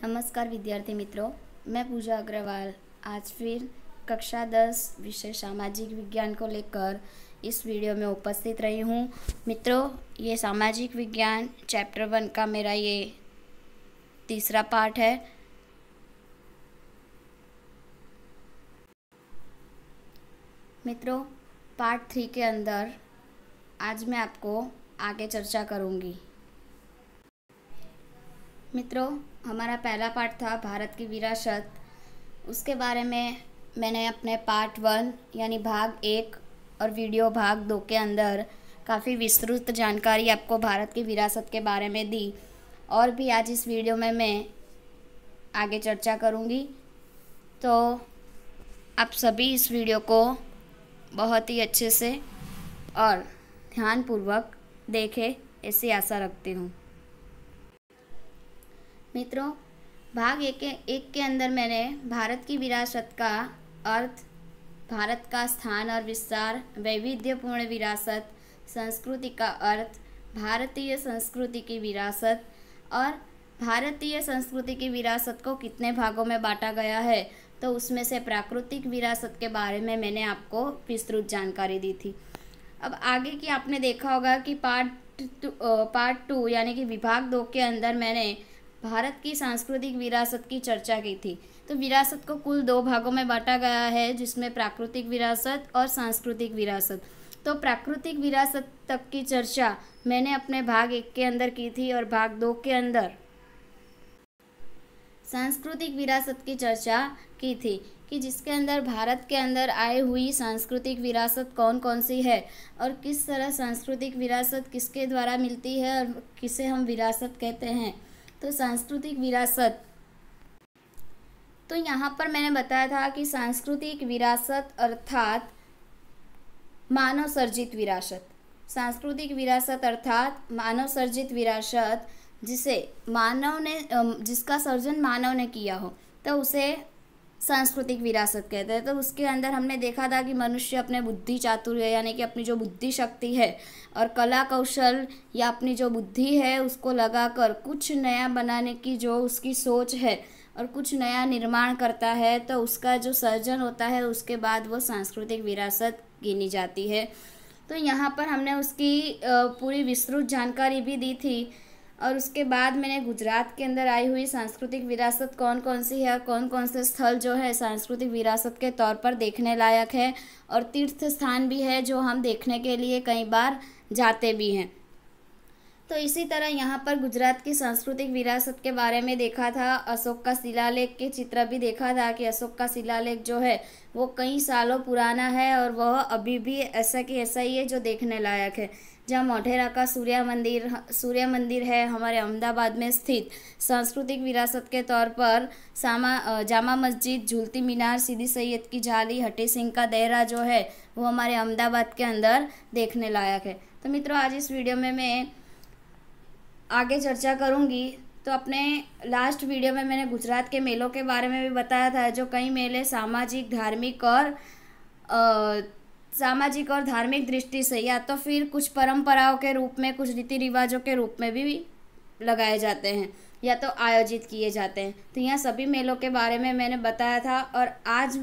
नमस्कार विद्यार्थी मित्रों, मैं पूजा अग्रवाल आज फिर कक्षा 10 विषय सामाजिक विज्ञान को लेकर इस वीडियो में उपस्थित रही हूँ। मित्रों, ये सामाजिक विज्ञान चैप्टर 1 का मेरा ये तीसरा पार्ट है। मित्रों, पार्ट 3 के अंदर आज मैं आपको आगे चर्चा करूँगी। मित्रों, हमारा पहला पार्ट था भारत की विरासत। उसके बारे में मैंने अपने पार्ट 1 यानी भाग 1 और वीडियो भाग 2 के अंदर काफ़ी विस्तृत जानकारी आपको भारत की विरासत के बारे में दी और भी आज इस वीडियो में मैं आगे चर्चा करूँगी। तो आप सभी इस वीडियो को बहुत ही अच्छे से और ध्यानपूर्वक देखें, ऐसी आशा रखती हूँ। मित्रों, भाग एक के अंदर मैंने भारत की विरासत का अर्थ, भारत का स्थान और विस्तार, वैविध्यपूर्ण विरासत, संस्कृति का अर्थ, भारतीय संस्कृति की विरासत और भारतीय संस्कृति की विरासत को कितने भागों में बांटा गया है, तो उसमें से प्राकृतिक विरासत के बारे में मैंने आपको विस्तृत जानकारी दी थी। अब आगे की आपने देखा होगा कि पार्ट 2 यानी कि विभाग 2 के अंदर मैंने भारत की सांस्कृतिक विरासत की चर्चा की थी। तो विरासत को कुल 2 भागों में बांटा गया है, जिसमें प्राकृतिक विरासत और सांस्कृतिक विरासत। तो प्राकृतिक विरासत तक की चर्चा मैंने अपने भाग 1 के अंदर की थी और भाग 2 के अंदर सांस्कृतिक विरासत की चर्चा की थी कि जिसके अंदर भारत के अंदर आई हुई सांस्कृतिक विरासत कौन कौन सी है और किस तरह सांस्कृतिक विरासत किसके द्वारा मिलती है और किसे हम विरासत कहते हैं। तो सांस्कृतिक विरासत, तो यहाँ पर मैंने बताया था कि सांस्कृतिक विरासत अर्थात मानव सर्जित विरासत। सांस्कृतिक विरासत अर्थात मानव सर्जित विरासत, जिसे मानव ने जिसका सर्जन मानव ने किया हो, तो उसे सांस्कृतिक विरासत कहते हैं। तो उसके अंदर हमने देखा था कि मनुष्य अपने बुद्धि चातुर्य यानी कि अपनी जो बुद्धि शक्ति है और कला कौशल या अपनी जो बुद्धि है उसको लगाकर कुछ नया बनाने की जो उसकी सोच है और कुछ नया निर्माण करता है, तो उसका जो सर्जन होता है उसके बाद वो सांस्कृतिक विरासत गिनी जाती है। तो यहाँ पर हमने उसकी पूरी विस्तृत जानकारी भी दी थी और उसके बाद मैंने गुजरात के अंदर आई हुई सांस्कृतिक विरासत कौन कौन सी है और कौन कौन से स्थल जो है सांस्कृतिक विरासत के तौर पर देखने लायक है और तीर्थ स्थान भी है जो हम देखने के लिए कई बार जाते भी हैं। तो इसी तरह यहाँ पर गुजरात की सांस्कृतिक विरासत के बारे में देखा था। अशोक का शिलालेख के चित्र भी देखा था कि अशोक का शिलालेख जो है वो कई सालों पुराना है और वह अभी भी ऐसा कि ऐसा ही है जो देखने लायक है। जहाँ मोढेरा का सूर्य मंदिर है हमारे अहमदाबाद में स्थित, सांस्कृतिक विरासत के तौर पर जामा मस्जिद, झूलती मीनार, सीदी सैयद की जाली, हटी सिंह का देहरा जो है वो हमारे अहमदाबाद के अंदर देखने लायक है। तो मित्रों, आज इस वीडियो में मैं आगे चर्चा करूँगी। तो अपने लास्ट वीडियो में मैंने गुजरात के मेलों के बारे में भी बताया था, जो कई मेले सामाजिक और धार्मिक दृष्टि से या तो फिर कुछ परंपराओं के रूप में, कुछ रीति रिवाजों के रूप में भी लगाए जाते हैं या तो आयोजित किए जाते हैं। तो यहाँ सभी मेलों के बारे में मैंने बताया था और आज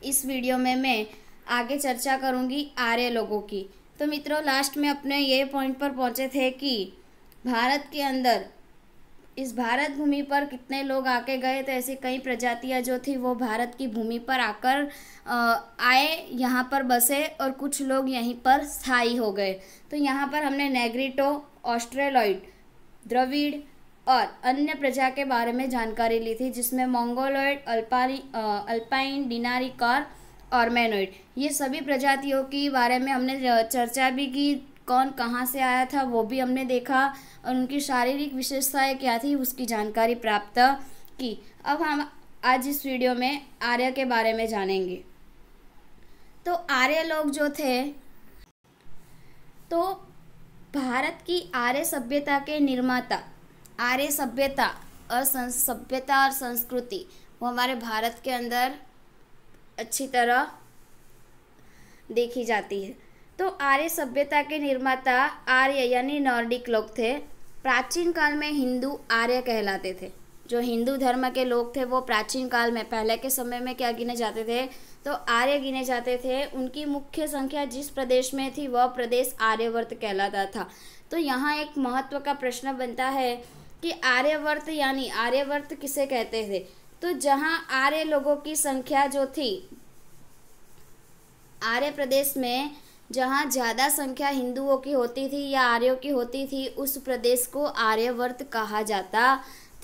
इस वीडियो में मैं आगे चर्चा करूँगी आर्य लोगों की। तो मित्रों, लास्ट में अपने ये पॉइंट पर पहुँचे थे कि भारत के अंदर इस भारत भूमि पर कितने लोग आके गए, तो ऐसी कई प्रजातियां जो थी वो भारत की भूमि पर आकर आए, यहाँ पर बसे और कुछ लोग यहीं पर स्थायी हो गए। तो यहाँ पर हमने नेग्रिटो, ऑस्ट्रेलॉइड, द्रविड़ और अन्य प्रजा के बारे में जानकारी ली थी, जिसमें मंगोलॉइड, अल्पाइन, डिनारिक और ऑर्मेनॉइड, ये सभी प्रजातियों के बारे में हमने चर्चा भी की। कौन कहाँ से आया था वो भी हमने देखा और उनकी शारीरिक विशेषताएं क्या थी उसकी जानकारी प्राप्त की। अब हम आज इस वीडियो में आर्य के बारे में जानेंगे। तो आर्य लोग जो थे, तो भारत की आर्य सभ्यता के निर्माता, आर्य सभ्यता और संस्कृति वो हमारे भारत के अंदर अच्छी तरह देखी जाती है। तो आर्य सभ्यता के निर्माता आर्य यानी नॉर्डिक लोग थे। प्राचीन काल में हिंदू आर्य कहलाते थे। जो हिंदू धर्म के लोग थे वो प्राचीन काल में, पहले के समय में क्या गिने जाते थे, तो आर्य गिने जाते थे। उनकी मुख्य संख्या जिस प्रदेश में थी वह प्रदेश आर्यवर्त कहलाता था। तो यहाँ एक महत्व का प्रश्न बनता है कि आर्यवर्त यानी आर्यवर्त किसे कहते थे। तो जहाँ आर्य लोगों की संख्या जो थी, आर्य प्रदेश में जहाँ ज़्यादा संख्या हिंदुओं की होती थी या आर्यों की होती थी, उस प्रदेश को आर्यवर्त कहा जाता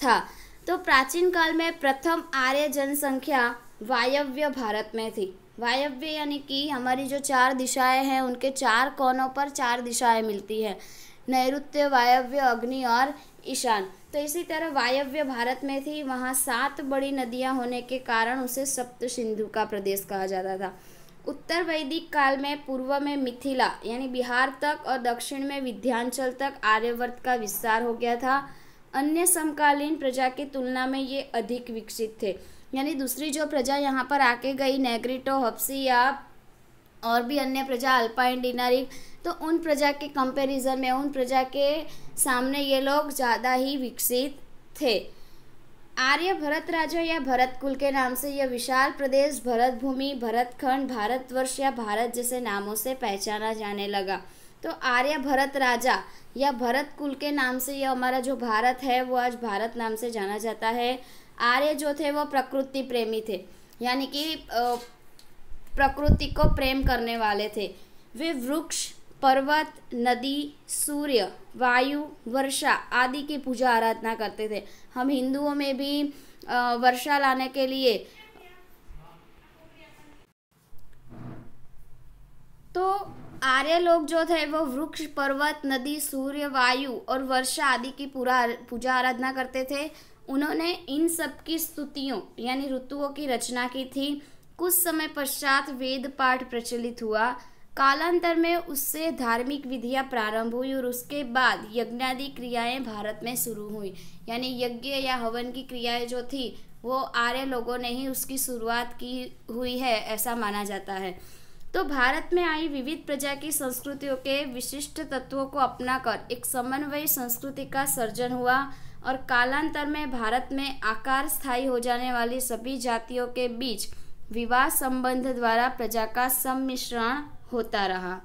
था। तो प्राचीन काल में प्रथम आर्य जनसंख्या वायव्य भारत में थी। वायव्य यानी कि हमारी जो 4 दिशाएं हैं उनके 4 कोनों पर 4 दिशाएं मिलती हैं, नैऋत्य, वायव्य, अग्नि और ईशान। तो इसी तरह वायव्य भारत में थी। वहाँ 7 बड़ी नदियाँ होने के कारण उसे सप्त सिंधु का प्रदेश कहा जाता था। उत्तर वैदिक काल में पूर्व में मिथिला यानी बिहार तक और दक्षिण में विंध्याचल तक आर्यवर्त का विस्तार हो गया था। अन्य समकालीन प्रजा की तुलना में ये अधिक विकसित थे। यानी दूसरी जो प्रजा यहाँ पर आके गई, नेग्रिटो, हब्सी या और भी अन्य प्रजा, अल्पाइन, डिनारिक, तो उन प्रजा के कंपैरिजन में, उन प्रजा के सामने ये लोग ज़्यादा ही विकसित थे। आर्य भरत राजा या भरत कुल के नाम से यह विशाल प्रदेश भरत भूमि, भरतखंड, भारतवर्ष या भारत जैसे नामों से पहचाना जाने लगा। तो आर्य भरत राजा या भरत कुल के नाम से यह हमारा जो भारत है वो आज भारत नाम से जाना जाता है। आर्य जो थे वो प्रकृति प्रेमी थे, यानी कि प्रकृति को प्रेम करने वाले थे। वे वृक्ष, पर्वत, नदी, सूर्य, वायु, वर्षा आदि की पूजा आराधना करते थे। हम हिंदुओं में भी वर्षा लाने के लिए तो आर्य लोग जो थे वो वृक्ष, पर्वत, नदी, सूर्य, वायु और वर्षा आदि की पूजा आराधना करते थे। उन्होंने इन सब की स्तुतियों यानी ऋतुओं की रचना की थी। कुछ समय पश्चात वेद पाठ प्रचलित हुआ। कालांतर में उससे धार्मिक विधियां प्रारंभ हुई और उसके बाद यज्ञादि क्रियाएं भारत में शुरू हुई। यानी यज्ञ या हवन की क्रियाएं जो थी वो आर्य लोगों ने ही उसकी शुरुआत की हुई है, ऐसा माना जाता है। तो भारत में आई विविध प्रजा की संस्कृतियों के विशिष्ट तत्वों को अपनाकर एक समन्वयी संस्कृति का सर्जन हुआ और कालांतर में भारत में आकार स्थायी हो जाने वाली सभी जातियों के बीच विवाह संबंध द्वारा प्रजा का सम्मिश्रण होता रहा।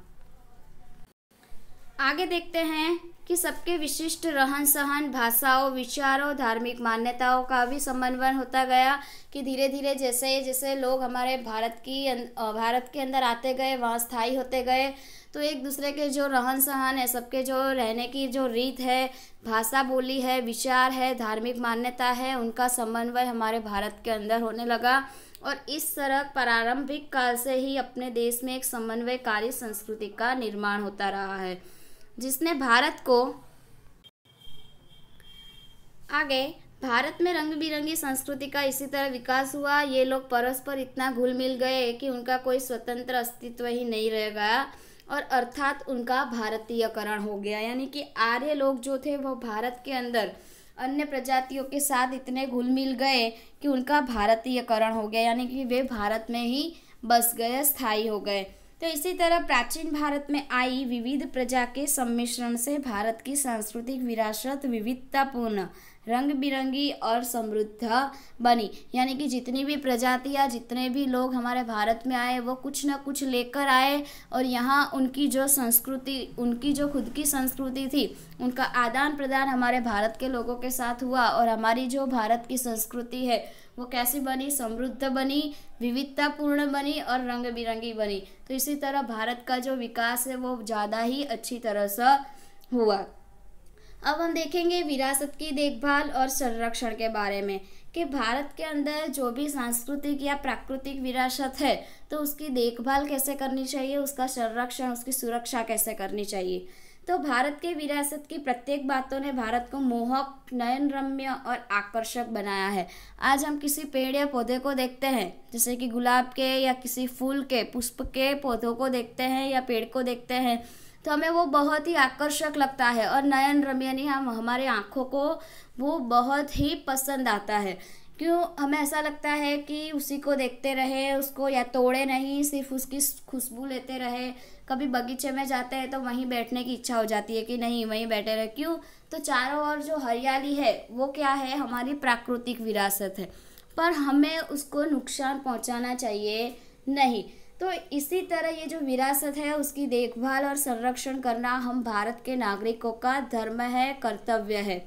आगे देखते हैं कि सबके विशिष्ट रहन सहन, भाषाओं, विचारों, धार्मिक मान्यताओं का भी समन्वय होता गया कि धीरे धीरे जैसे जैसे लोग हमारे भारत के अंदर आते गए, वहाँ स्थायी होते गए, तो एक दूसरे के जो रहन सहन है, सबके जो रहने की जो रीत है, भाषा बोली है, विचार है, धार्मिक मान्यता है, उनका समन्वय हमारे भारत के अंदर होने लगा। और इस तरह प्रारंभिक काल से ही अपने देश में एक समन्वयकारी संस्कृति का निर्माण होता रहा है, जिसने भारत को आगे भारत में रंग बिरंगी संस्कृति का इसी तरह विकास हुआ। ये लोग परस्पर इतना घुल मिल गए कि उनका कोई स्वतंत्र अस्तित्व ही नहीं रह गया और अर्थात उनका भारतीयकरण हो गया। यानी कि आर्य लोग जो थे वो भारत के अंदर अन्य प्रजातियों के साथ इतने घुल मिल गए कि उनका भारतीयकरण हो गया, यानी कि वे भारत में ही बस गए, स्थायी हो गए। तो इसी तरह प्राचीन भारत में आई विविध प्रजा के सम्मिश्रण से भारत की सांस्कृतिक विरासत विविधतापूर्ण, रंग बिरंगी और समृद्ध बनी। यानी कि जितनी भी प्रजातियाँ, जितने भी लोग हमारे भारत में आए वो कुछ न कुछ लेकर आए और यहाँ उनकी जो संस्कृति, उनकी जो खुद की संस्कृति थी, उनका आदान प्रदान हमारे भारत के लोगों के साथ हुआ और हमारी जो भारत की संस्कृति है वो कैसी बनी, समृद्ध बनी, विविधतापूर्ण बनी और रंग बिरंगी बनी। तो इसी तरह भारत का जो विकास है वो ज़्यादा ही अच्छी तरह से हुआ। अब हम देखेंगे विरासत की देखभाल और संरक्षण के बारे में कि भारत के अंदर जो भी सांस्कृतिक या प्राकृतिक विरासत है तो उसकी देखभाल कैसे करनी चाहिए, उसका संरक्षण, उसकी सुरक्षा कैसे करनी चाहिए। तो भारत के विरासत की प्रत्येक बातों ने भारत को मोहक, नयनरम्य और आकर्षक बनाया है। आज हम किसी पेड़ या पौधे को देखते हैं, जैसे कि गुलाब के या किसी फूल के, पुष्प के पौधों को देखते हैं या पेड़ को देखते हैं, तो हमें वो बहुत ही आकर्षक लगता है और नयन रम्य यानी हम हमारे आँखों को वो बहुत ही पसंद आता है। क्यों? हमें ऐसा लगता है कि उसी को देखते रहे, उसको या तोड़े नहीं, सिर्फ उसकी खुशबू लेते रहे। कभी बगीचे में जाते हैं तो वहीं बैठने की इच्छा हो जाती है कि नहीं वहीं बैठे रहे। क्यों? तो चारों ओर जो हरियाली है वो क्या है, हमारी प्राकृतिक विरासत है, पर हमें उसको नुकसान पहुंचाना चाहिए नहीं। तो इसी तरह ये जो विरासत है उसकी देखभाल और संरक्षण करना हम भारत के नागरिकों का धर्म है, कर्तव्य है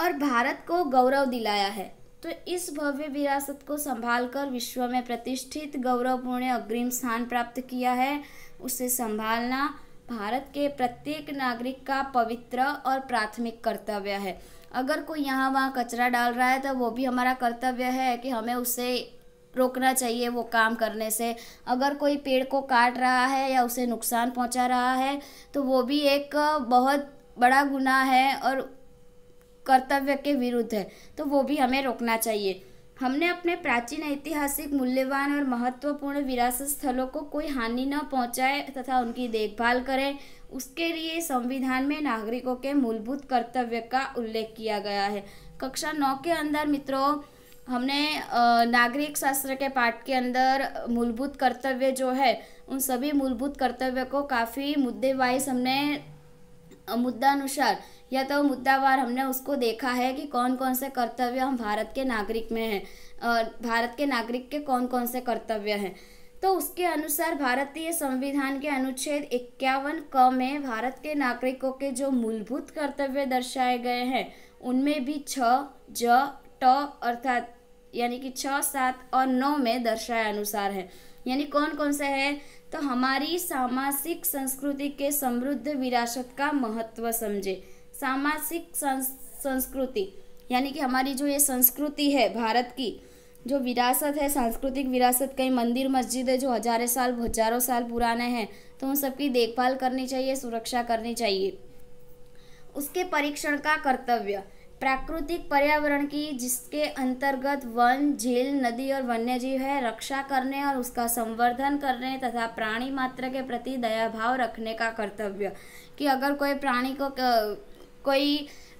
और भारत को गौरव दिलाया है। तो इस भव्य विरासत को संभालकर विश्व में प्रतिष्ठित गौरवपूर्ण अग्रिम स्थान प्राप्त किया है। उसे संभालना भारत के प्रत्येक नागरिक का पवित्र और प्राथमिक कर्तव्य है। अगर कोई यहाँ वहाँ कचरा डाल रहा है तो वो भी हमारा कर्तव्य है कि हमें उसे रोकना चाहिए वो काम करने से। अगर कोई पेड़ को काट रहा है या उसे नुकसान पहुंचा रहा है तो वो भी एक बहुत बड़ा गुनाह है और कर्तव्य के विरुद्ध है, तो वो भी हमें रोकना चाहिए। हमने अपने प्राचीन ऐतिहासिक मूल्यवान और महत्वपूर्ण विरासत स्थलों को कोई हानि न पहुंचाए तथा उनकी देखभाल करें, उसके लिए संविधान में नागरिकों के मूलभूत कर्तव्य का उल्लेख किया गया है। कक्षा 9 के अंदर मित्रों हमने नागरिक शास्त्र के पाठ के अंदर मूलभूत कर्तव्य जो है उन सभी मूलभूत कर्तव्य को काफ़ी मुद्दे वाइज हमने मुद्दानुसार या तो मुद्दावार हमने उसको देखा है कि कौन कौन से कर्तव्य हम भारत के नागरिक में हैं, भारत के नागरिक के कौन कौन से कर्तव्य हैं। तो उसके अनुसार भारतीय संविधान के अनुच्छेद 51 क में भारत के नागरिकों के जो मूलभूत कर्तव्य दर्शाए गए हैं उनमें भी 6 ज ट अर्थात यानी कि 6, 7 और 9 में दर्शाए अनुसार है। यानी कौन कौन से है, तो हमारी सामाजिक संस्कृति के समृद्ध विरासत का महत्व समझे। सामाजिक संस्कृति यानी कि हमारी जो ये संस्कृति है भारत की जो विरासत है, सांस्कृतिक विरासत, कई मंदिर मस्जिद है जो हजारों साल पुराने हैं, तो उन सबकी देखभाल करनी चाहिए, सुरक्षा करनी चाहिए। उसके परीक्षण का कर्तव्य, प्राकृतिक पर्यावरण की जिसके अंतर्गत वन, झील, नदी और वन्यजीव है, रक्षा करने और उसका संवर्धन करने तथा प्राणी मात्र के प्रति दया भाव रखने का कर्तव्य। कि अगर कोई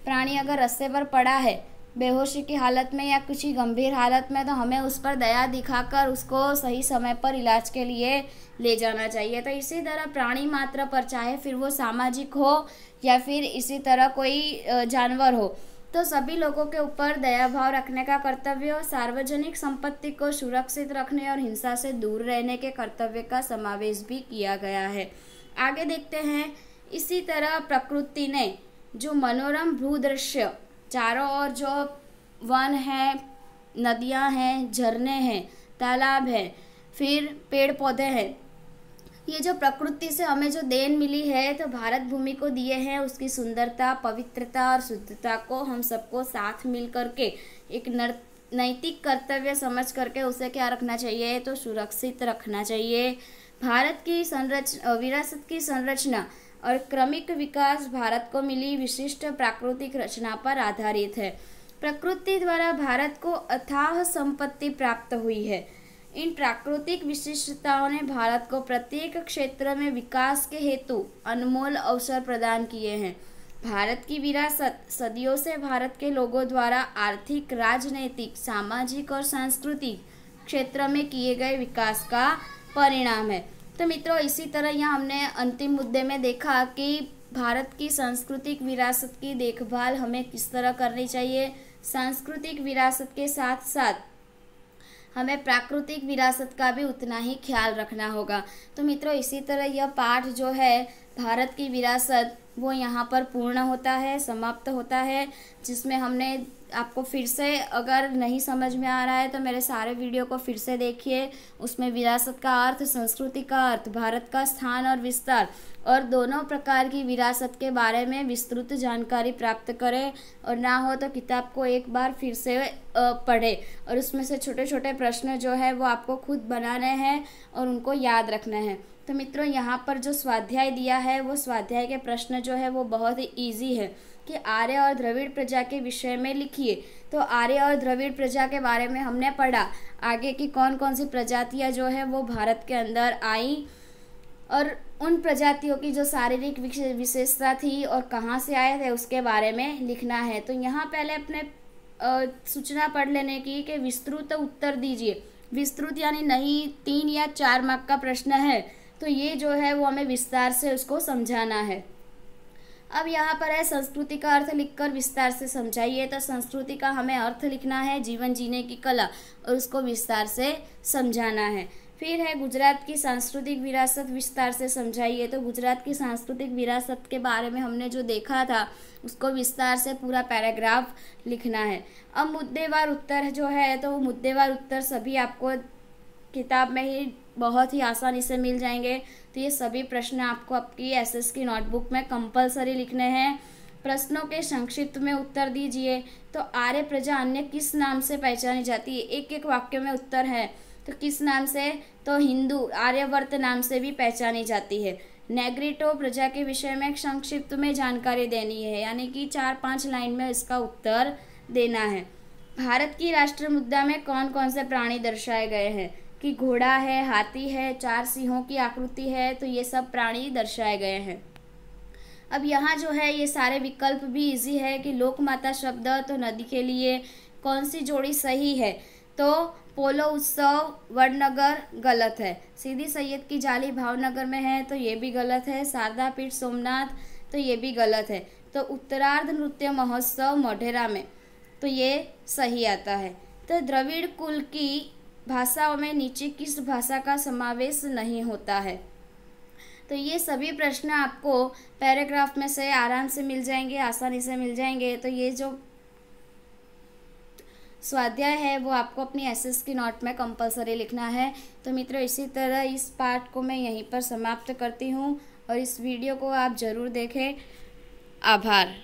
प्राणी अगर रास्ते पर पड़ा है बेहोशी की हालत में या कुछ गंभीर हालत में, तो हमें उस पर दया दिखाकर उसको सही समय पर इलाज के लिए ले जाना चाहिए। तो इसी तरह प्राणी मात्र पर, चाहे फिर वो सामाजिक हो या फिर इसी तरह कोई जानवर हो, तो सभी लोगों के ऊपर दया भाव रखने का कर्तव्य और सार्वजनिक संपत्ति को सुरक्षित रखने और हिंसा से दूर रहने के कर्तव्य का समावेश भी किया गया है। आगे देखते हैं। इसी तरह प्रकृति ने जो मनोरम भूदृश्य, चारों ओर जो वन है, नदियां हैं, झरने हैं, तालाब हैं, फिर पेड़ पौधे हैं, ये जो प्रकृति से हमें जो देन मिली है तो भारत भूमि को दिए हैं, उसकी सुंदरता, पवित्रता और शुद्धता को हम सबको साथ मिल करके एक नैतिक कर्तव्य समझ करके उसे क्या रखना चाहिए, तो सुरक्षित रखना चाहिए। भारत की विरासत की संरचना और क्रमिक विकास भारत को मिली विशिष्ट प्राकृतिक रचना पर आधारित है। प्रकृति द्वारा भारत को अथाह संपत्ति प्राप्त हुई है। इन प्राकृतिक विशिष्टताओं ने भारत को प्रत्येक क्षेत्र में विकास के हेतु अनमोल अवसर प्रदान किए हैं। भारत की विरासत सदियों से भारत के लोगों द्वारा आर्थिक, राजनैतिक, सामाजिक और सांस्कृतिक क्षेत्र में किए गए विकास का परिणाम है। तो मित्रों इसी तरह यहाँ हमने अंतिम मुद्दे में देखा कि भारत की सांस्कृतिक विरासत की देखभाल हमें किस तरह करनी चाहिए। सांस्कृतिक विरासत के साथ साथ हमें प्राकृतिक विरासत का भी उतना ही ख्याल रखना होगा। तो मित्रों इसी तरह यह पाठ जो है भारत की विरासत वो यहाँ पर पूर्ण होता है, समाप्त होता है, जिसमें हमने आपको फिर से अगर नहीं समझ में आ रहा है तो मेरे सारे वीडियो को फिर से देखिए। उसमें विरासत का अर्थ, संस्कृति का अर्थ, भारत का स्थान और विस्तार और दोनों प्रकार की विरासत के बारे में विस्तृत जानकारी प्राप्त करें और ना हो तो किताब को एक बार फिर से पढ़ें और उसमें से छोटे छोटे प्रश्न जो है वो आपको खुद बनाने हैं और उनको याद रखना है। तो मित्रों यहाँ पर जो स्वाध्याय दिया है वो स्वाध्याय के प्रश्न जो है वो बहुत ही ईजी है कि आर्य और द्रविड़ प्रजा के विषय में लिखिए। तो आर्य और द्रविड़ प्रजा के बारे में हमने पढ़ा, आगे की कौन कौन सी प्रजातियाँ जो है वो भारत के अंदर आई और उन प्रजातियों की जो शारीरिक विशेषता थी और कहाँ से आए थे उसके बारे में लिखना है। तो यहाँ पहले अपने सूचना पढ़ लेने की कि विस्तृत उत्तर दीजिए। विस्तृत यानी नहीं 3 या 4 मार्क का प्रश्न है तो ये जो है वो हमें विस्तार से उसको समझाना है। अब यहाँ पर है संस्कृति का अर्थ लिखकर विस्तार से समझाइए। तो संस्कृति का हमें अर्थ लिखना है, जीवन जीने की कला, और उसको विस्तार से समझाना है। फिर है गुजरात की सांस्कृतिक विरासत विस्तार से समझाइए। तो गुजरात की सांस्कृतिक विरासत के बारे में हमने जो देखा था उसको विस्तार से पूरा पैराग्राफ लिखना है। अब मुद्देवार उत्तर जो है तो वो मुद्देवार उत्तर सभी आपको किताब में ही बहुत ही आसानी से मिल जाएंगे। तो ये सभी प्रश्न आपको आपकी एसएस की नोटबुक में कंपलसरी लिखने हैं। प्रश्नों के संक्षिप्त में उत्तर दीजिए। तो आर्य प्रजा अन्य किस नाम से पहचानी जाती है? एक एक वाक्य में उत्तर है। तो किस नाम से? तो हिंदू आर्यवर्त नाम से भी पहचानी जाती है। नेग्रिटो प्रजा के विषय में संक्षिप्त में जानकारी देनी है, यानी कि 4-5 लाइन में इसका उत्तर देना है। भारत की राष्ट्र मुद्रा में कौन कौन से प्राणी दर्शाए गए हैं? कि घोड़ा है, हाथी है, 4 सिंहों की आकृति है। तो ये सब प्राणी दर्शाए गए हैं। अब यहाँ जो है ये सारे विकल्प भी इजी है कि लोक माता शब्द, तो नदी के लिए कौन सी जोड़ी सही है? तो पोलो उत्सव वडनगर गलत है। सीधी सैयद की जाली भावनगर में है, तो ये भी गलत है। शारदा पीठ सोमनाथ, तो ये भी गलत है। तो उत्तरार्ध नृत्य महोत्सव मोढेरा में, तो ये सही आता है। तो द्रविड़ कुल की भाषाओं में नीचे किस भाषा का समावेश नहीं होता है? तो ये सभी प्रश्न आपको पैराग्राफ में से आराम से मिल जाएंगे, आसानी से मिल जाएंगे। तो ये जो स्वाध्याय है वो आपको अपनी एसएस की नोट में कंपलसरी लिखना है। तो मित्रों, इसी तरह इस पार्ट को मैं यहीं पर समाप्त करती हूँ और इस वीडियो को आप ज़रूर देखें। आभार।